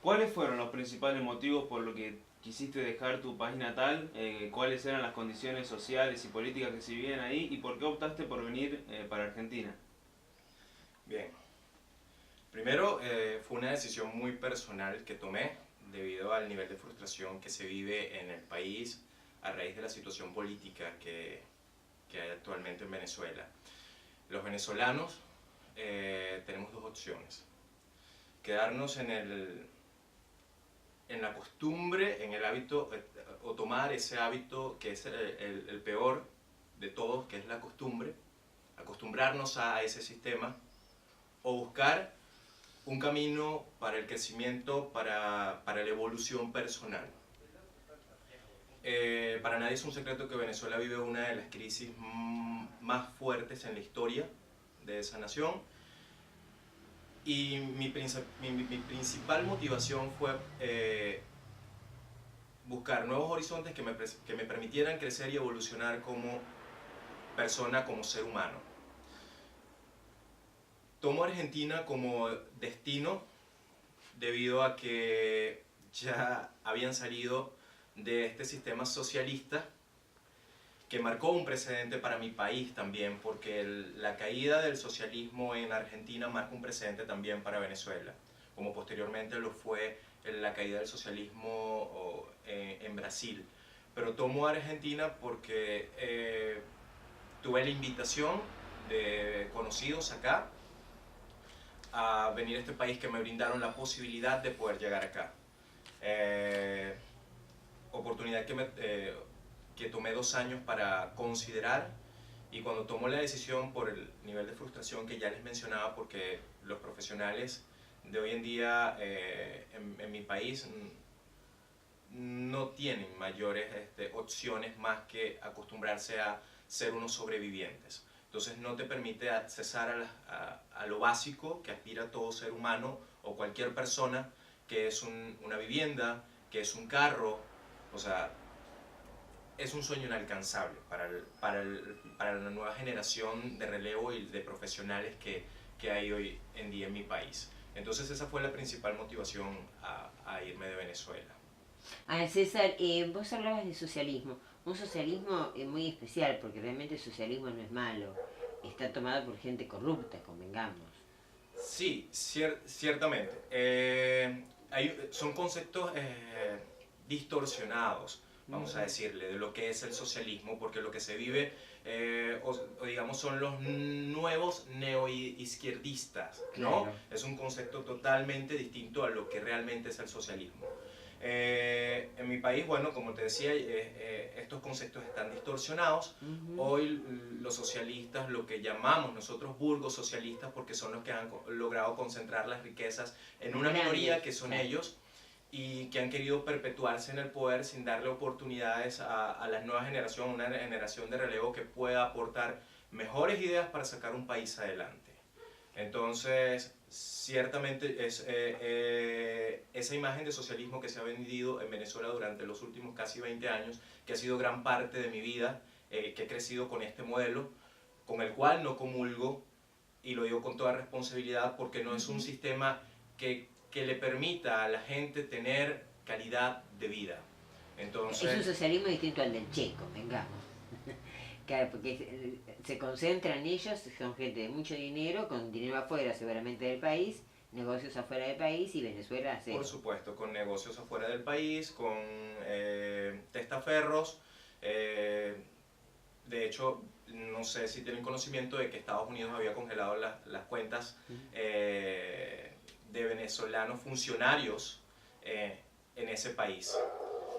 ¿Cuáles fueron los principales motivos por los que quisiste dejar tu país natal? ¿Cuáles eran las condiciones sociales y políticas que se vivían ahí? ¿Y por qué optaste por venir para Argentina? Bien, primero fue una decisión muy personal que tomé debido al nivel de frustración que se vive en el país a raíz de la situación política que hay actualmente en Venezuela. Los venezolanos tenemos dos opciones: quedarnos en la costumbre, en el hábito, o tomar ese hábito que es el peor de todos, que es la costumbre, acostumbrarnos a ese sistema, o buscar un camino para el crecimiento, para la evolución personal. Para nadie es un secreto que Venezuela vive una de las crisis más fuertes en la historia de esa nación, y mi principal motivación fue buscar nuevos horizontes que me permitieran crecer y evolucionar como persona, como ser humano. Tomo Argentina como destino debido a que ya habían salido de este sistema socialista que marcó un precedente para mi país también, porque la caída del socialismo en Argentina marca un precedente también para Venezuela, como posteriormente lo fue la caída del socialismo en Brasil. Pero tomo Argentina porque tuve la invitación de conocidos acá a venir a este país que me brindaron la posibilidad de poder llegar acá. Oportunidad que tomé 2 años para considerar, y cuando tomo la decisión por el nivel de frustración que ya les mencionaba, porque los profesionales de hoy en día en mi país no tienen mayores opciones más que acostumbrarse a ser unos sobrevivientes. Entonces no te permite accesar a lo básico que aspira todo ser humano o cualquier persona, que es una vivienda, que es un carro. O sea, es un sueño inalcanzable para la nueva generación de relevo y de profesionales que hay hoy en día en mi país. Entonces esa fue la principal motivación a irme de Venezuela. Ah, César, vos hablabas de socialismo, un socialismo muy especial, porque realmente el socialismo no es malo, está tomado por gente corrupta, convengamos. Sí, ciertamente. Son conceptos distorsionados, vamos a Ujú. decirle, de lo que es el socialismo, porque lo que se vive, o digamos, son los nuevos neoizquierdistas, ¿no? Claro. Es un concepto totalmente distinto a lo que realmente es el socialismo. En mi país, bueno, como te decía, estos conceptos están distorsionados. Ujú. Hoy los socialistas, lo que llamamos nosotros burgos socialistas, porque son los que han logrado concentrar las riquezas en Más una grandes, minoría, que son claro. ellos, y que han querido perpetuarse en el poder sin darle oportunidades a la nueva generación, una generación de relevo que pueda aportar mejores ideas para sacar un país adelante. Entonces, ciertamente esa imagen de socialismo que se ha vendido en Venezuela durante los últimos casi 20 años, que ha sido gran parte de mi vida, que he crecido con este modelo, con el cual no comulgo, y lo digo con toda responsabilidad, porque no es un Ujú. sistema que le permita a la gente tener calidad de vida. Es un Entonces, socialismo distinto al del checo, vengamos. Claro, porque se concentran ellos, son gente de mucho dinero, con dinero afuera seguramente del país, negocios afuera del país y Venezuela a por cero. supuesto, con negocios afuera del país, con testaferros. eh, de hecho, no sé si tienen conocimiento de que Estados Unidos había congelado las cuentas de venezolanos funcionarios en ese país.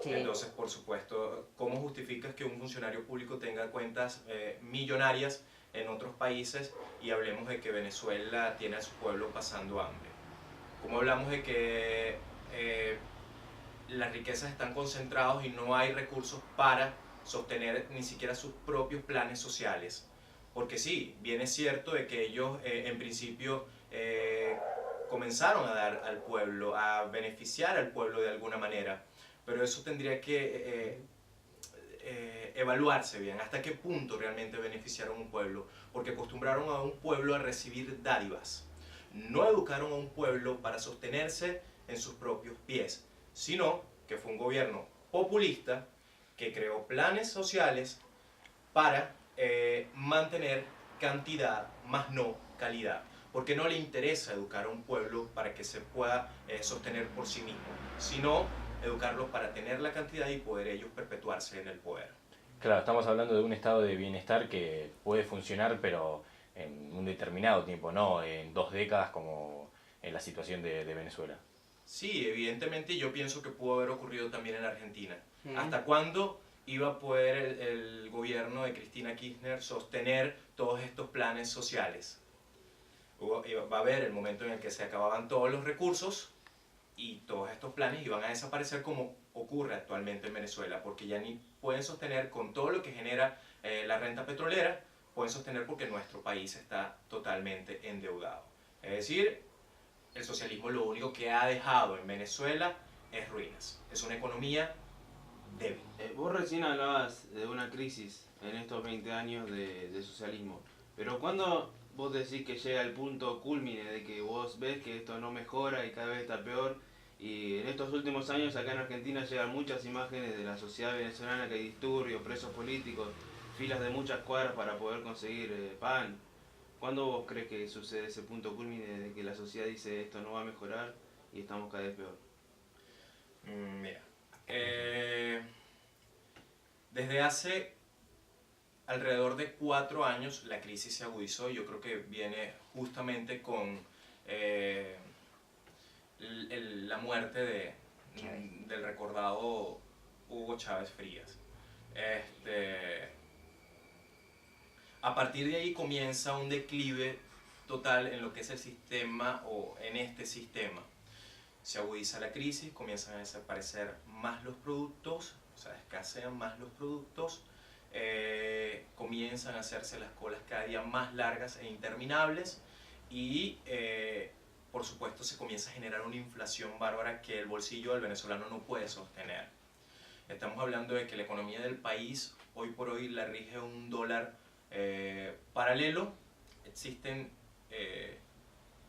Sí. Entonces, por supuesto, ¿cómo justificas que un funcionario público tenga cuentas millonarias en otros países, y hablemos de que Venezuela tiene a su pueblo pasando hambre? ¿Cómo hablamos de que las riquezas están concentradas y no hay recursos para sostener ni siquiera sus propios planes sociales? Porque sí, bien es cierto de que ellos en principio comenzaron a dar al pueblo, a beneficiar al pueblo de alguna manera, pero eso tendría que evaluarse bien, hasta qué punto realmente beneficiaron a un pueblo, porque acostumbraron a un pueblo a recibir dádivas, no educaron a un pueblo para sostenerse en sus propios pies, sino que fue un gobierno populista que creó planes sociales para mantener cantidad más no calidad, porque no le interesa educar a un pueblo para que se pueda sostener por sí mismo, sino educarlos para tener la cantidad y poder ellos perpetuarse en el poder. Claro, estamos hablando de un estado de bienestar que puede funcionar, pero en un determinado tiempo, no en 2 décadas como en la situación de Venezuela. Sí, evidentemente yo pienso que pudo haber ocurrido también en Argentina. Sí. ¿Hasta cuándo iba a poder el gobierno de Cristina Kirchner sostener todos estos planes sociales? Va a haber el momento en el que se acababan todos los recursos y todos estos planes iban a desaparecer, como ocurre actualmente en Venezuela, porque ya ni pueden sostener con todo lo que genera la renta petrolera, pueden sostener porque nuestro país está totalmente endeudado. Es decir, el socialismo lo único que ha dejado en Venezuela es ruinas. Es una economía débil. Vos recién hablabas de una crisis en estos 20 años de socialismo, pero ¿cuándo vos decís que llega el punto culmine de que vos ves que esto no mejora y cada vez está peor? Y en estos últimos años acá en Argentina llegan muchas imágenes de la sociedad venezolana, que hay disturbios, presos políticos, filas de muchas cuadras para poder conseguir pan. ¿Cuándo vos crees que sucede ese punto culmine de que la sociedad dice esto no va a mejorar y estamos cada vez peor? Mira, desde hace alrededor de 4 años la crisis se agudizó, y yo creo que viene justamente con la muerte del recordado Hugo Chávez Frías. A partir de ahí comienza un declive total en lo que es el sistema, o en este sistema. Se agudiza la crisis, comienzan a desaparecer más los productos, o sea, escasean más los productos, comienzan a hacerse las colas cada día más largas e interminables, y por supuesto se comienza a generar una inflación bárbara que el bolsillo del venezolano no puede sostener. Estamos hablando de que la economía del país hoy por hoy la rige un dólar paralelo. Existen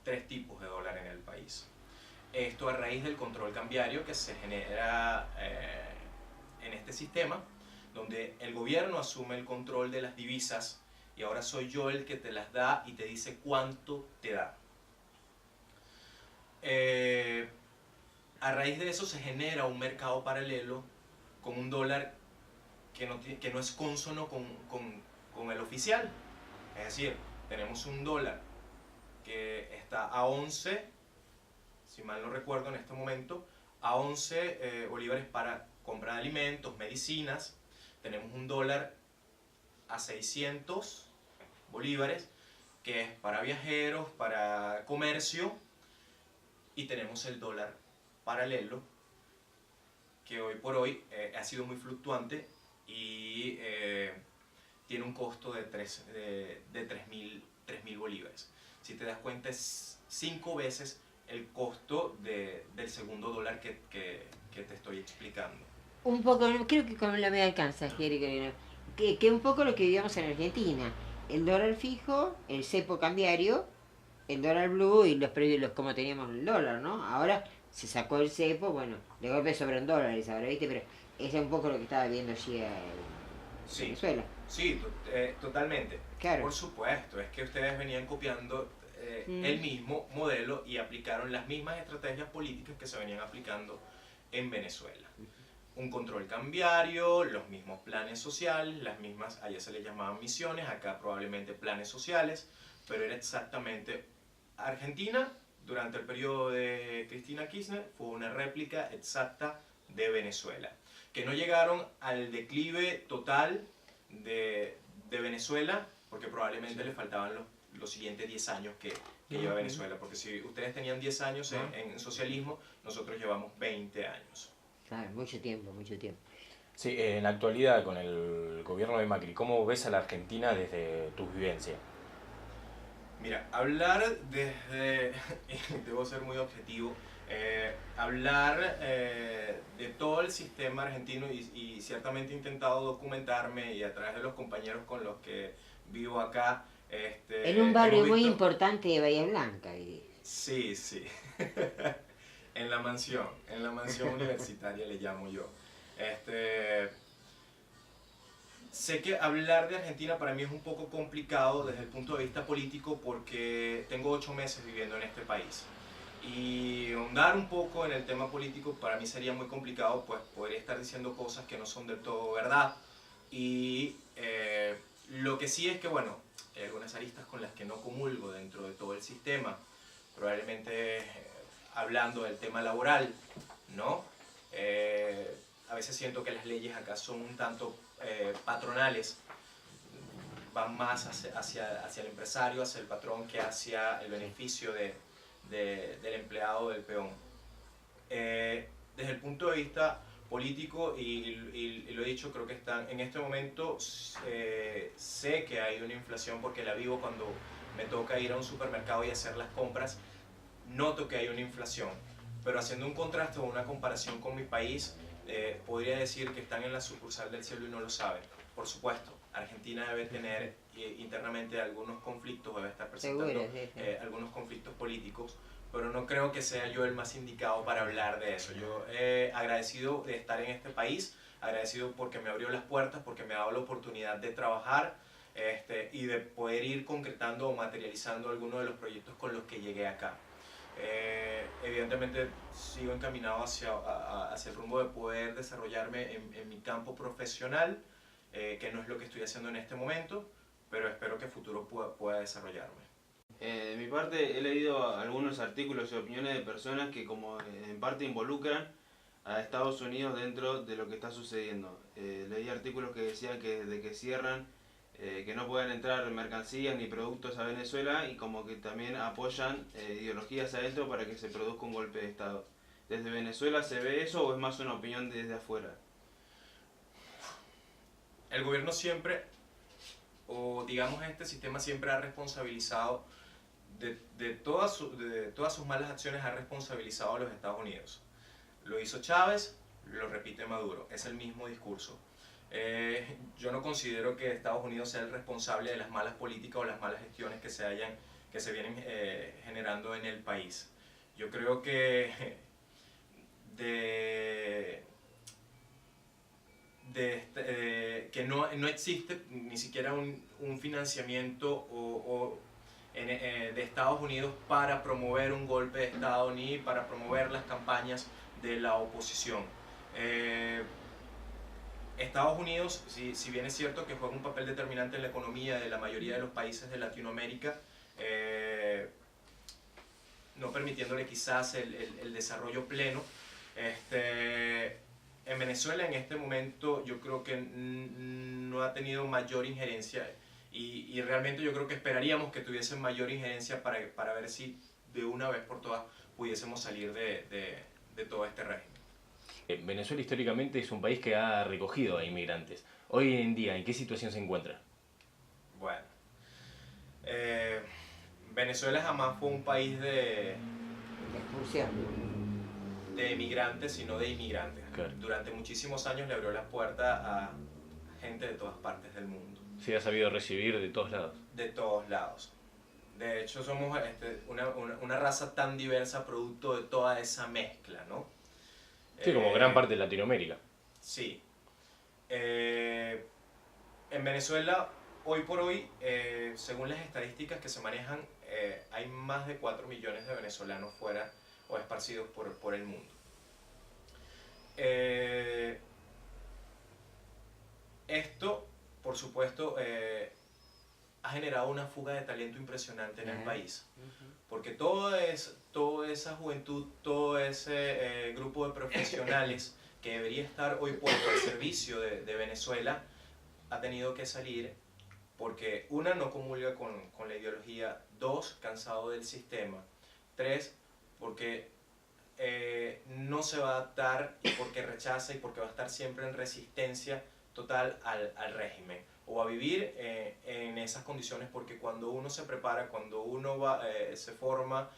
3 tipos de dólar en el país. Esto a raíz del control cambiario que se genera en este sistema, donde el gobierno asume el control de las divisas y ahora soy yo el que te las da y te dice cuánto te da. A raíz de eso se genera un mercado paralelo con un dólar que no es consono con el oficial. Es decir, tenemos un dólar que está a 11, si mal no recuerdo en este momento, a 11 bolívares para compra de alimentos, medicinas. Tenemos un dólar a 600 bolívares, que es para viajeros, para comercio, y tenemos el dólar paralelo, que hoy por hoy ha sido muy fluctuante y tiene un costo de 3.000 bolívares. Si te das cuenta, es 5 veces el costo del segundo dólar que te estoy explicando. Un poco, creo que con la me alcanza, Jerry, que un poco lo que vivíamos en Argentina. El dólar fijo, el cepo cambiario, el dólar blue y los precios, como teníamos el dólar, ¿no? Ahora se sacó el cepo, bueno, de golpe sobran dólares ahora, ¿viste? Pero eso es un poco lo que estaba viendo allí en Venezuela. Sí, totalmente. Claro. Por supuesto, es que ustedes venían copiando el mismo modelo y aplicaron las mismas estrategias políticas que se venían aplicando en Venezuela. Un control cambiario, los mismos planes sociales, las mismas, allá se les llamaban misiones, acá probablemente planes sociales, pero era exactamente Argentina. Durante el periodo de Cristina Kirchner fue una réplica exacta de Venezuela, que no llegaron al declive total de Venezuela, porque probablemente le faltaban los siguientes 10 años que lleva Venezuela, porque si ustedes tenían 10 años en socialismo, nosotros llevamos 20 años. Claro, mucho tiempo, mucho tiempo. Sí, en la actualidad con el gobierno de Macri, ¿cómo ves a la Argentina desde tu vivencia? Mira, hablar desde, debo ser muy objetivo, hablar de todo el sistema argentino y ciertamente he intentado documentarme y a través de los compañeros con los que vivo acá. En un barrio muy importante de Bahía Blanca. Sí, sí. En la mansión universitaria le llamo yo. Sé que hablar de Argentina para mí es un poco complicado desde el punto de vista político porque tengo 8 meses viviendo en este país. Y ahondar un poco en el tema político para mí sería muy complicado, pues podría estar diciendo cosas que no son del todo verdad. Y lo que sí es que, bueno, hay algunas aristas con las que no comulgo dentro de todo el sistema. Probablemente hablando del tema laboral, ¿no? A veces siento que las leyes acá son un tanto patronales, van más hacia el empresario, hacia el patrón, que hacia el beneficio del empleado, del peón. Desde el punto de vista político, y lo he dicho, creo que están en este momento, sé que hay una inflación porque la vivo cuando me toca ir a un supermercado y hacer las compras, noto que hay una inflación, pero haciendo un contraste o una comparación con mi país, podría decir que están en la sucursal del cielo y no lo saben. Por supuesto, Argentina debe tener internamente algunos conflictos, debe estar presentando algunos conflictos políticos, pero no creo que sea yo el más indicado para hablar de eso. Yo agradecido de estar en este país, agradecido porque me abrió las puertas, porque me ha dado la oportunidad de trabajar y de poder ir concretando o materializando algunos de los proyectos con los que llegué acá. Evidentemente sigo encaminado hacia el rumbo de poder desarrollarme en mi campo profesional, que no es lo que estoy haciendo en este momento, pero espero que a futuro pueda desarrollarme. De mi parte he leído algunos artículos y opiniones de personas que como en parte involucran a Estados Unidos dentro de lo que está sucediendo. Leí artículos que decían que desde que cierran que no puedan entrar mercancías ni productos a Venezuela y como que también apoyan ideologías adentro para que se produzca un golpe de Estado. ¿Desde Venezuela se ve eso o es más una opinión desde afuera? El gobierno siempre, o digamos este sistema siempre ha responsabilizado de todas sus malas acciones, ha responsabilizado a los Estados Unidos. Lo hizo Chávez, lo repite Maduro, es el mismo discurso. Yo no considero que Estados Unidos sea el responsable de las malas políticas o las malas gestiones que se vienen generando en el país. Yo creo que que no existe ni siquiera un financiamiento de Estados Unidos para promover un golpe de Estado ni para promover las campañas de la oposición. Estados Unidos, si bien es cierto que juega un papel determinante en la economía de la mayoría de los países de Latinoamérica, no permitiéndole quizás el desarrollo pleno, en Venezuela en este momento yo creo que no ha tenido mayor injerencia y realmente yo creo que esperaríamos que tuviesen mayor injerencia para ver si de una vez por todas pudiésemos salir de todo este régimen. Venezuela históricamente es un país que ha recogido a inmigrantes. Hoy en día, ¿en qué situación se encuentra? Bueno, Venezuela jamás fue un país de expulsión, emigrantes, sino de inmigrantes. Claro. Durante muchísimos años le abrió las puertas a gente de todas partes del mundo. Sí, ha sabido recibir de todos lados. De todos lados. De hecho, somos una raza tan diversa producto de toda esa mezcla, ¿no? Sí, como gran parte de Latinoamérica. Sí. En Venezuela, hoy por hoy, según las estadísticas que se manejan, hay más de 4 millones de venezolanos fuera o esparcidos por el mundo. Esto, por supuesto, ha generado una fuga de talento impresionante en el país, porque toda esa juventud, todo ese grupo de profesionales que debería estar hoy puesto al servicio de Venezuela, ha tenido que salir porque una, no comulga con la ideología, dos, cansado del sistema, tres, porque no se va a adaptar y porque rechaza y porque va a estar siempre en resistencia total al régimen, o a vivir en esas condiciones, porque cuando uno se prepara, cuando uno se forma,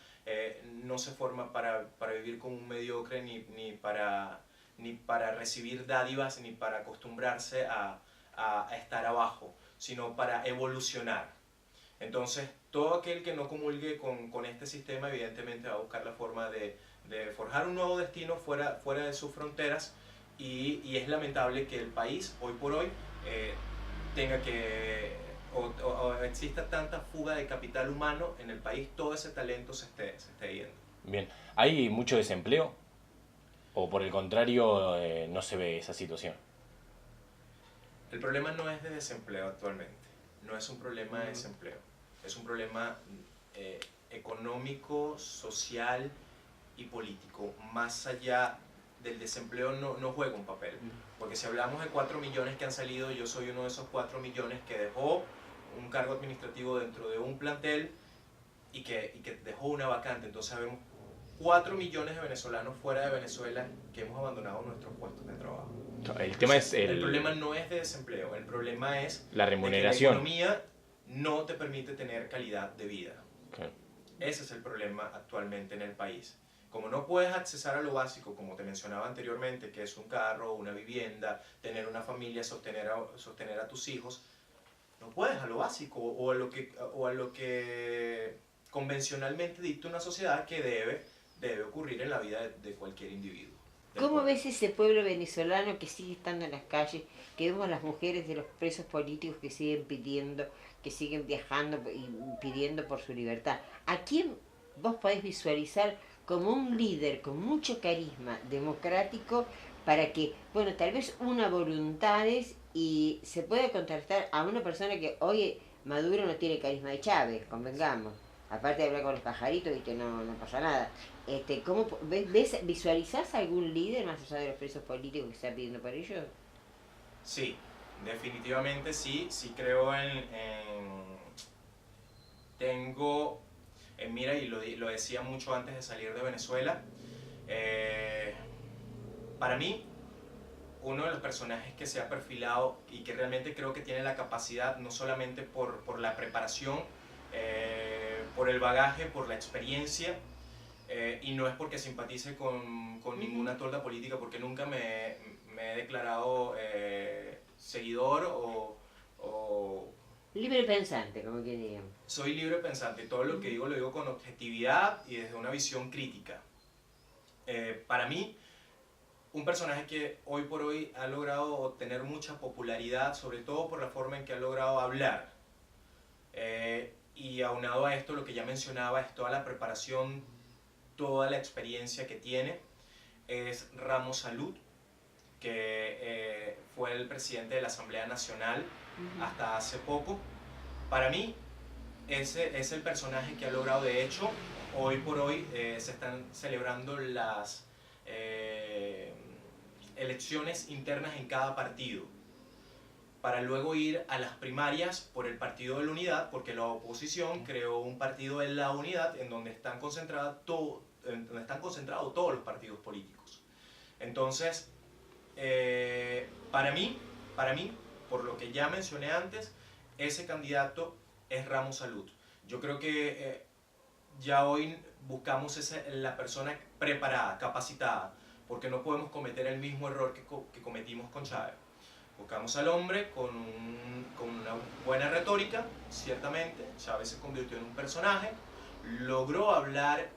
no se forma para vivir como un mediocre, ni para recibir dádivas, ni para acostumbrarse a estar abajo, sino para evolucionar. Entonces, todo aquel que no comulgue con este sistema, evidentemente va a buscar la forma de de forjar un nuevo destino fuera de sus fronteras, y es lamentable que el país hoy por hoy tenga que, o exista tanta fuga de capital humano en el país, todo ese talento se esté yendo. Bien, ¿hay mucho desempleo? ¿O por el contrario no se ve esa situación? El problema no es de desempleo actualmente, no es un problema de desempleo, es un problema económico, social y político. Más allá del desempleo no juega un papel, porque si hablamos de 4 millones que han salido, yo soy uno de esos 4 millones que dejó un cargo administrativo dentro de un plantel y que dejó una vacante. Entonces sabemos 4 millones de venezolanos fuera de Venezuela que hemos abandonado nuestros puestos de trabajo. El tema es el problema no es de desempleo, el problema es la remuneración. De que la economía no te permite tener calidad de vida. Okay. Ese es el problema actualmente en el país. Como no puedes accesar a lo básico, como te mencionaba anteriormente, que es un carro, una vivienda, tener una familia, sostener a tus hijos, no puedes a lo básico o a lo que convencionalmente dicta una sociedad que debe ocurrir en la vida de cualquier individuo. ¿Cómo ves ese pueblo venezolano que sigue estando en las calles, que vemos las mujeres de los presos políticos que siguen pidiendo, que siguen viajando y pidiendo por su libertad? ¿A quién vos podés visualizar como un líder con mucho carisma democrático para que, bueno, tal vez una voluntades y se pueda contrastar a una persona que hoy Maduro no tiene carisma de Chávez, convengamos? Aparte de hablar con los pajaritos y que no pasa nada. ¿Cómo visualizás algún líder más allá de los presos políticos que están pidiendo por ellos? Sí, definitivamente sí creo tengo en mira, y lo decía mucho antes de salir de Venezuela, para mí uno de los personajes que se ha perfilado y que realmente creo que tiene la capacidad, no solamente por la preparación, por el bagaje, por la experiencia, y no es porque simpatice con ninguna tolda política, porque nunca me he declarado seguidor o libre pensante, como que digan. Soy libre pensante, todo lo que digo lo digo con objetividad y desde una visión crítica. Para mí, un personaje que hoy por hoy ha logrado obtener mucha popularidad, sobre todo por la forma en que ha logrado hablar, y aunado a esto, lo que ya mencionaba, es toda la preparación, toda la experiencia que tiene, es Ramos Salud, que fue el presidente de la Asamblea Nacional hasta hace poco. Para mí, ese es el personaje que ha logrado. De hecho, hoy por hoy se están celebrando las elecciones internas en cada partido, para luego ir a las primarias por el Partido de la Unidad, porque la oposición creó un partido de la Unidad en donde están concentrados todos los partidos políticos. Entonces, para mí, por lo que ya mencioné antes, ese candidato es Ramos Salud. Yo creo que ya hoy buscamos la persona preparada, capacitada, porque no podemos cometer el mismo error que cometimos con Chávez. Buscamos al hombre con una buena retórica, ciertamente. Chávez se convirtió en un personaje, logró hablar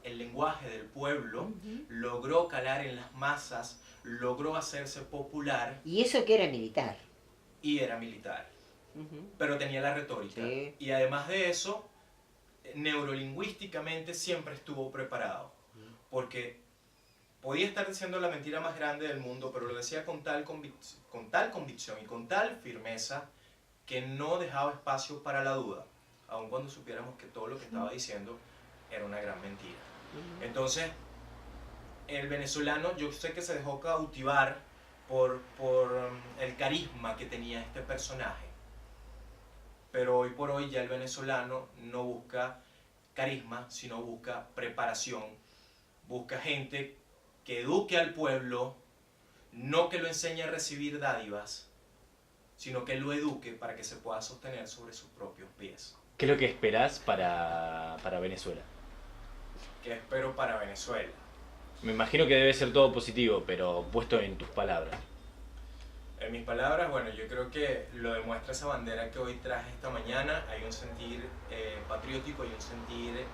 el lenguaje del pueblo, logró calar en las masas, logró hacerse popular. Y eso que era militar. Y era militar, pero tenía la retórica. Sí. Y además de eso, neurolingüísticamente siempre estuvo preparado, porque podía estar diciendo la mentira más grande del mundo, pero lo decía con tal convicción y con tal firmeza que no dejaba espacio para la duda, aun cuando supiéramos que todo lo que estaba diciendo era una gran mentira. Entonces, el venezolano, yo sé que se dejó cautivar por el carisma que tenía este personaje, pero hoy por hoy ya el venezolano no busca carisma, sino busca preparación, busca gente que eduque al pueblo, no que lo enseñe a recibir dádivas, sino que lo eduque para que se pueda sostener sobre sus propios pies. ¿Qué es lo que esperás para Venezuela? ¿Qué espero para Venezuela? Me imagino que debe ser todo positivo, pero puesto en tus palabras. En mis palabras, bueno, yo creo que lo demuestra esa bandera que hoy traje esta mañana. Hay un sentir patriótico, hay un sentir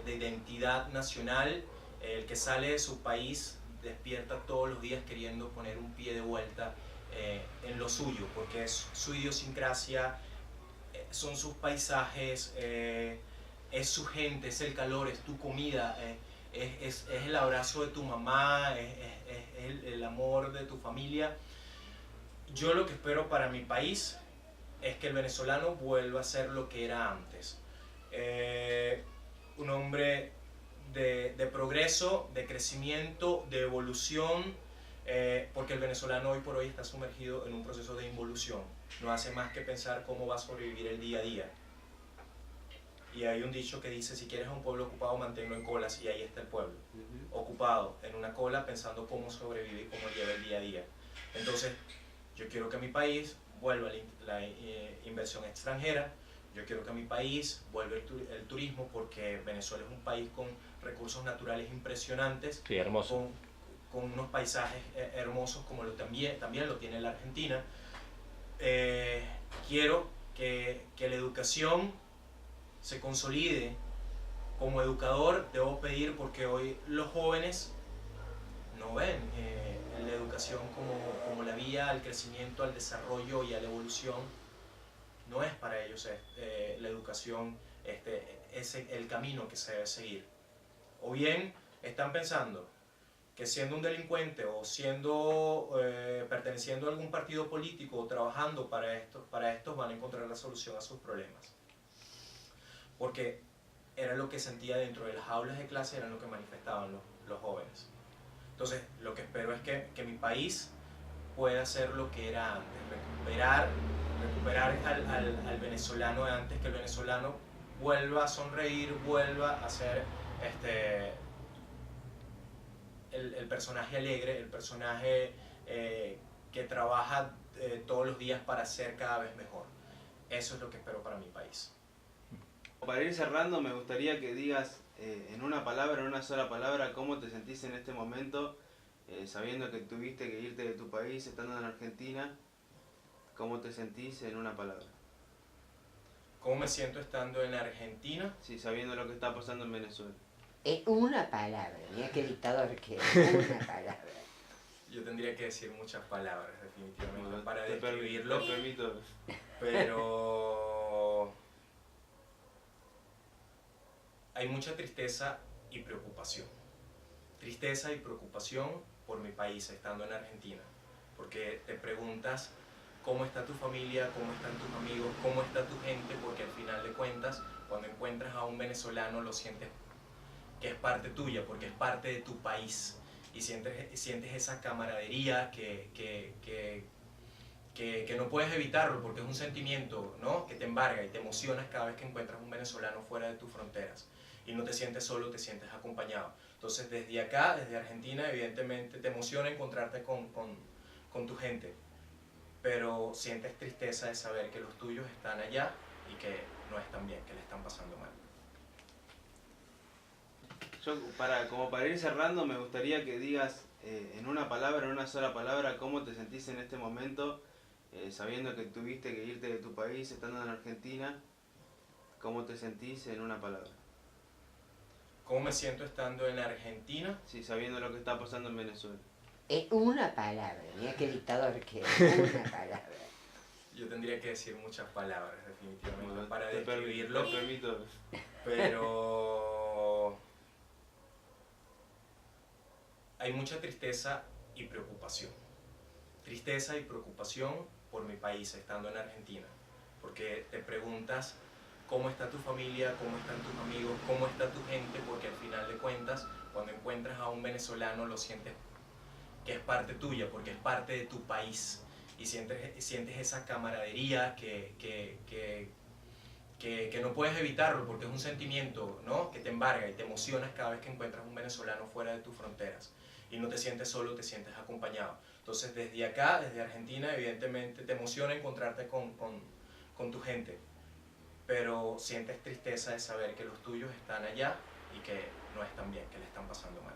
de identidad nacional, El que sale de su país despierta todos los días queriendo poner un pie de vuelta en lo suyo, porque es su idiosincrasia, son sus paisajes, es su gente, es el calor, es tu comida, es el abrazo de tu mamá, es el amor de tu familia. Yo lo que espero para mi país es que el venezolano vuelva a ser lo que era antes. Un hombre de progreso, de crecimiento, de evolución, porque el venezolano hoy por hoy está sumergido en un proceso de involución. No hace más que pensar cómo va a sobrevivir el día a día. Y hay un dicho que dice, si quieres a un pueblo ocupado, manténlo en colas, y ahí está el pueblo, ocupado en una cola pensando cómo sobrevive y cómo lleva el día a día. Entonces, yo quiero que a mi país vuelva la inversión extranjera, yo quiero que a mi país vuelva el turismo, porque Venezuela es un país con recursos naturales impresionantes, Sí, hermoso. con unos paisajes hermosos como también lo tiene la Argentina. Quiero que la educación se consolide. Como educador debo pedir, porque hoy los jóvenes no ven la educación como la vía al crecimiento, al desarrollo y a la evolución. No es para ellos la educación es el camino que se debe seguir. O bien están pensando que siendo un delincuente o perteneciendo a algún partido político o trabajando para estos van a encontrar la solución a sus problemas. Porque era lo que sentía dentro de las aulas de clase, era lo que manifestaban los jóvenes. Entonces, lo que espero es que mi país pueda ser lo que era antes, recuperar al venezolano de antes, que el venezolano vuelva a sonreír, vuelva a ser el personaje alegre, el personaje que trabaja todos los días para ser cada vez mejor. Eso es lo que espero para mi país. Para ir cerrando, me gustaría que digas en una palabra, en una sola palabra, cómo te sentís en este momento, sabiendo que tuviste que irte de tu país, estando en Argentina. ¿Cómo te sentís en una palabra? ¿Cómo me siento estando en Argentina? Sí, sabiendo lo que está pasando en Venezuela. Es una palabra, mira qué dictador que es, una palabra. Yo tendría que decir muchas palabras, definitivamente, Bueno, para te describirlo, permito. pero hay mucha tristeza y preocupación. Tristeza y preocupación por mi país, estando en Argentina, porque te preguntas cómo está tu familia, cómo están tus amigos, cómo está tu gente, porque al final de cuentas, cuando encuentras a un venezolano, lo sientes que es parte tuya, porque es parte de tu país, y sientes esa camaradería que no puedes evitarlo, porque es un sentimiento, ¿no?, que te embarga y te emocionas cada vez que encuentras un venezolano fuera de tus fronteras, y no te sientes solo, te sientes acompañado. Entonces, desde acá, desde Argentina, evidentemente te emociona encontrarte con tu gente, pero sientes tristeza de saber que los tuyos están allá y que no están bien, que le están pasando mal. Yo, como para ir cerrando, me gustaría que digas en una palabra, en una sola palabra, cómo te sentís en este momento, sabiendo que tuviste que irte de tu país, estando en Argentina. ¿Cómo te sentís en una palabra? ¿Cómo me siento estando en Argentina? Sí, sabiendo lo que está pasando en Venezuela. Es una palabra, mira qué dictador que es, una palabra. Yo tendría que decir muchas palabras, definitivamente, Bueno, para te describirlo, permito. pero hay mucha tristeza y preocupación. Tristeza y preocupación por mi país, estando en Argentina, porque te preguntas cómo está tu familia, cómo están tus amigos, cómo está tu gente, porque al final de cuentas, cuando encuentras a un venezolano, lo sientes que es parte tuya, porque es parte de tu país, y sientes esa camaradería que no puedes evitarlo, porque es un sentimiento, ¿no?, que te embarga y te emocionas cada vez que encuentras un venezolano fuera de tus fronteras, y no te sientes solo, te sientes acompañado. Entonces, desde acá, desde Argentina, evidentemente te emociona encontrarte con tu gente, pero sientes tristeza de saber que los tuyos están allá y que no están bien, que le están pasando mal.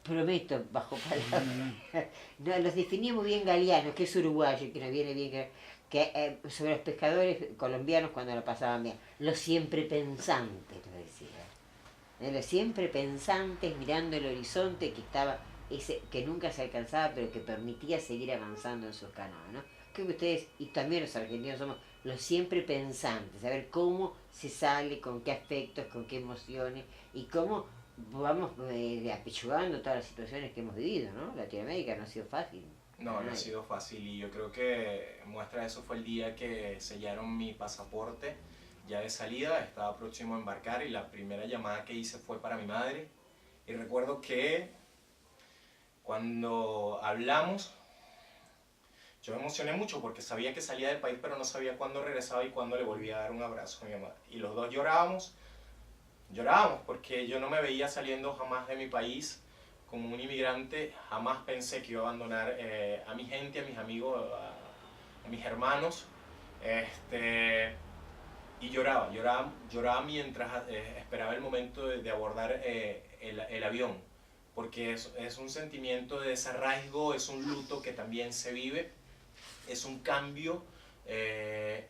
Prometo, bajo palabras. No, los definía muy bien Galeano, que es uruguayo, que nos viene bien, que sobre los pescadores colombianos cuando lo pasaban bien. Los siempre pensantes, lo decía. Los siempre pensantes mirando el horizonte que estaba, ese, que nunca se alcanzaba, pero que permitía seguir avanzando en sus canoas, ¿no? Creo que ustedes, y también los argentinos, somos los siempre pensantes, a ver cómo se sale, con qué aspectos, con qué emociones, y cómo vamos apechugando todas las situaciones que hemos vivido, ¿no? Latinoamérica no ha sido fácil. No, no ha sido fácil y yo creo que muestra de eso fue el día que sellaron mi pasaporte ya de salida, estaba próximo a embarcar y la primera llamada que hice fue para mi madre y recuerdo que cuando hablamos yo me emocioné mucho porque sabía que salía del país pero no sabía cuándo regresaba y cuándo le volvía a dar un abrazo a mi mamá y los dos llorábamos porque yo no me veía saliendo jamás de mi país como un inmigrante, jamás pensé que iba a abandonar a mi gente, a mis amigos, a mis hermanos, y lloraba mientras esperaba el momento de abordar el avión, porque es un sentimiento de desarraigo, es un luto que también se vive, es un cambio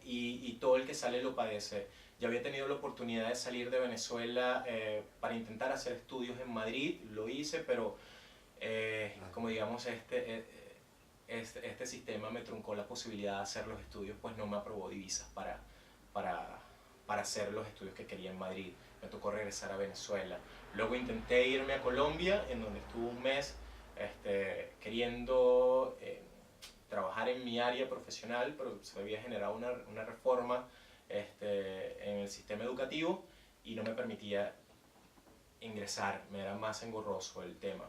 y todo el que sale lo padece. Ya había tenido la oportunidad de salir de Venezuela para intentar hacer estudios en Madrid, lo hice, pero como digamos este sistema me truncó la posibilidad de hacer los estudios, pues no me aprobó divisas para hacer los estudios que quería en Madrid. Me tocó regresar a Venezuela. Luego intenté irme a Colombia, en donde estuve un mes queriendo trabajar en mi área profesional, pero se había generado una reforma en el sistema educativo y no me permitía ingresar, me era más engorroso el tema.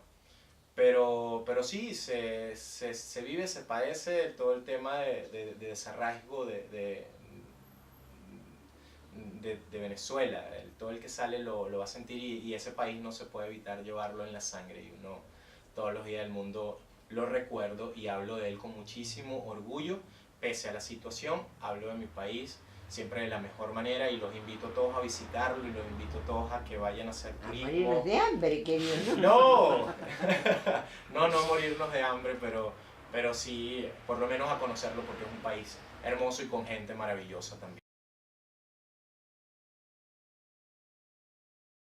Pero sí, se vive, se padece todo el tema de desarraigo de Venezuela. Todo el que sale lo va a sentir y ese país no se puede evitar llevarlo en la sangre y uno todos los días del mundo lo recuerdo y hablo de él con muchísimo orgullo, pese a la situación, hablo de mi país siempre de la mejor manera y los invito a todos a visitarlo y los invito a todos a que vayan a hacer turismo. A morirnos de hambre, querido. No, no a morirnos de hambre, pero sí por lo menos a conocerlo porque es un país hermoso y con gente maravillosa también.